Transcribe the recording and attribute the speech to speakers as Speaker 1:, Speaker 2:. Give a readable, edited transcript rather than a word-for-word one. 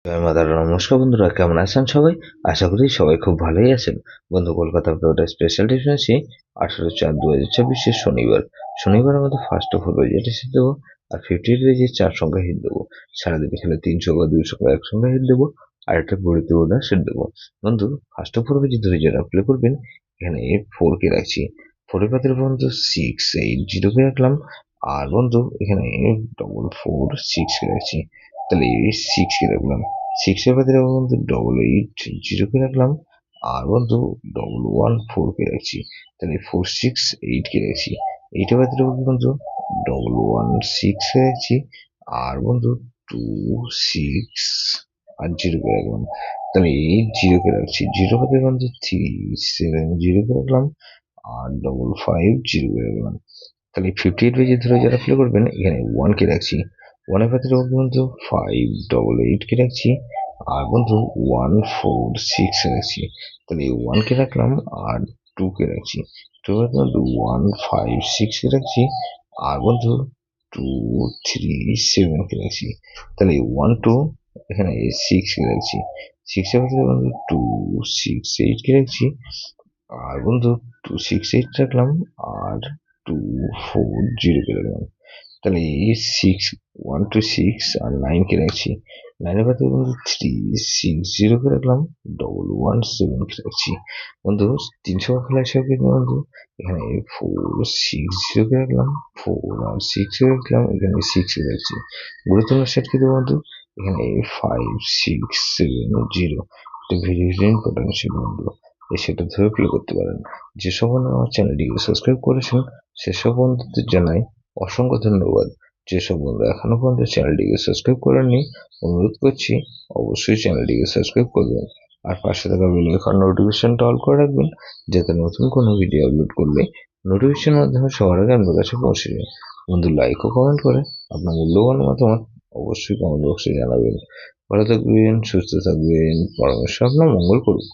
Speaker 1: জয় মাতার নমস্কার বন্ধুরা, কেমন আছেন সবাই? আশা করি সবাই খুব ভালোই আছেন। বন্ধু, কলকাতা একটা স্পেশাল ডিশ আছে 18/4/2024 শনিবার। শনিবার আমাদের first of all vegetable heat দেবো আর 58 যে 4 সংখ্যা হিট দেবো। সারাদিনে খেলে 300 বা 200 বা 1 সংখ্যা হিট দেবো আর একটা বড়িতে ওটা সেট দেবো। বন্ধু, ফার্স্ট অফ অল ধরে যারা প্লে করবেন এখানে 4 কে রাখছি। 4 এর পাত্রে বন্ধু 680 কে রাখলাম আর বন্ধু এখানে 446 কে রাখছি। তাহলে 6 কে রাখলাম। 6 এর বাদে বন্ধু 88 কে রাখলাম আর বন্ধু 114 কে রাখছি। তাহলে 468 কে রাখছি। 8 এর বাদে বন্ধু 116 কে রাখছি আর বন্ধু 26 আর 0 কে রাখলাম। তাহলে 80 কে রাখছি। 0 বাদে বন্ধু 370 কে রাখলাম আর 550 কে রাখলাম। তাহলে 58 পেজে ধরে যারা প্লে করবেন এখানে 1 কে রাখছি। 1 এর পাত্রে বন্ধু 588 কে রাখছি আর বন্ধু 146 রাখছি। তাহলে 1 কে রাখলাম আর 2 কে রাখছি। 2 এর বন্ধু 156 কে রাখছি আর বন্ধু 237 কে রাখছি। তাহলে 12 এখানে 6 কে রাখছি। 6 এর পাত্রে বন্ধু 268 কে রাখছি আর বন্ধু 268 রাখলাম আর 240 কে রাখলাম। তাহলে 1 2 6 আর 9 কে রাখছি। 9 এর পাশে বন্ধু 360 কে রাখলাম, 117 কে রাখছি। বন্ধু 300 খেলা হিসাবে কিন্তু বন্ধু এখানে 460 কে রাখলাম, 4 আর 6 কে রাখলাম, এখানে 6 কে রাখছি। গুরুত্বপূর্ণ সেট কিন্তু বন্ধু এখানে 5670। এটা ভেরি ভেরি ইম্পর্টেন্ট ছিল বন্ধু। সেটা ধরে প্লে করতে পারেন। যেসব বন্ধু আমার চ্যানেলটিকে সাবস্ক্রাইব করেছেন সেসব বন্ধুদের জানাই অসংখ্য ধন্যবাদ। যেসব বন্ধু এখনো পর্যন্ত চ্যানেলটিকে সাবস্ক্রাইব করেননি অনুরোধ করছি অবশ্যই চ্যানেলটিকে সাবস্ক্রাইব করবেন আর পাশে থাকা বেল আইকন নোটিফিকেশনটা অল করে রাখবেন যাতে নতুন কোনো ভিডিও আপলোড করলে নোটিফিকেশন মাধ্যমে সবার আগে আপনার কাছে পৌঁছে যায়। বন্ধু, লাইক ও কমেন্ট করে আপনার মূল্যবান মতামত অবশ্যই কমেন্ট বক্সে জানাবেন। ভালো থাকবেন, সুস্থ থাকবেন, পরমেশ্বর আপনার মঙ্গল করুন।